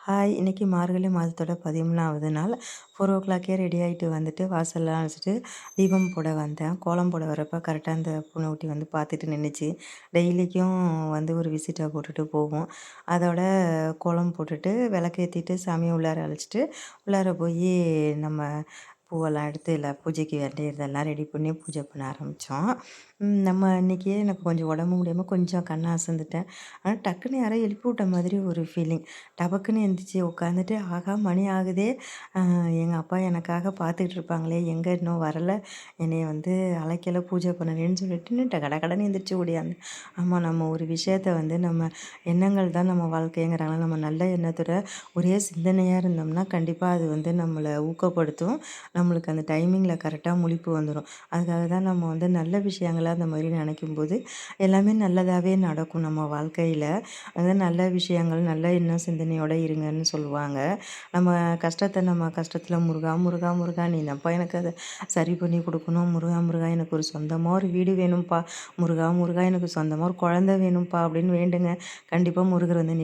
Hi! இன்னைக்கு மார்கழி மாதத்தோட 13வது நாள். 4:00க்கே ரெடி ஆயிட்டு வந்துட்டு, வாசல்லாம் அழைச்சிட்டு தீபம் போட வந்தேன். கோலம் போட வரப்ப கரெக்ட்டா அந்த பூனைக்குட்டி வந்து பார்த்துட்டு நின்னுச்சு. டெய்லிக்கும் வந்து ஒரு விசிட்ட போட்டுட்டு போகும். அதோட கோலம் போட்டுட்டு, விளக்கேத்திட்டு சாமிய உள்ளார அழைச்சிட்டு, உள்ளார போயி நம்ம பூவெல்லாம் எடுத்து பூஜைக்கு வேண்டியதெல்லாம் ரெடி பண்ணி பூஜை பண்ண ஆரம்பிச்சோம். நம்ம அன்னைக்கே எனக்கு கொஞ்சம் உடம்பு முடியாம கொஞ்சம் கண்ண அசந்துட்டேன். ஆனா டக்குன்னு யாரோ எழுப்பி விட்ட மாதிரி ஒரு ஃபீலிங். டபக்குன்னு எந்திரிச்சு உட்காந்துட்டு, ஆஹா! மணி ஆகுதே! எங்க அப்பா எனக்காக பார்த்துக்கிட்டு இருப்பாங்களே, எங்க இன்னும் வரல, என்னைய வந்து அழைக்கல, பூஜை பண்ணலேன்னு சொல்லிட்டு கடகடன்னு எந்திரிச்சு ஓடியாந்தேன். ஆமா, நம்ம ஒரு விஷயத்த வந்து நம்ம எண்ணங்கள் தான் நம்ம வாழ்க்கைங்கிறாங்க. நம்ம நல்ல எண்ணத்தோட ஒரே சிந்தனையா இருந்தோம்னா, கண்டிப்பா அது வந்து நம்மள ஊக்கப்படுத்தும். நம்மளுக்கு அந்த டைமிங்கில கரெக்ட்டா முழிப்பு வந்துரும். அதுக்காக தான் நம்ம வந்து நல்ல விஷயங்கள அந்த மாதிரி நினைக்கும்போது, எல்லாமே நல்லதாவே நடக்கும் நம்ம வாழ்க்கையில. அது நல்ல விஷயங்கள், நல்ல எண்ணம் சிந்தனையோட இருங்கன்னு சொல்லுவாங்க. நம்ம கஷ்டத்த நம்ம கஷ்டத்தில முருகா, முருகா, முருகா நீ தான்ப்பா எனக்கு அத சரி பண்ணி குடுக்கணும். முருகா, முருகா எனக்கு ஒரு சொந்தமா ஒரு வீடு வேணும்ப்பா. முருகா, முருகா எனக்கு சொந்தமா ஒரு குழந்தை வேணும்ப்பா அப்படின்னு வேண்டுங்க. கண்டிப்பா முருகர் வந்து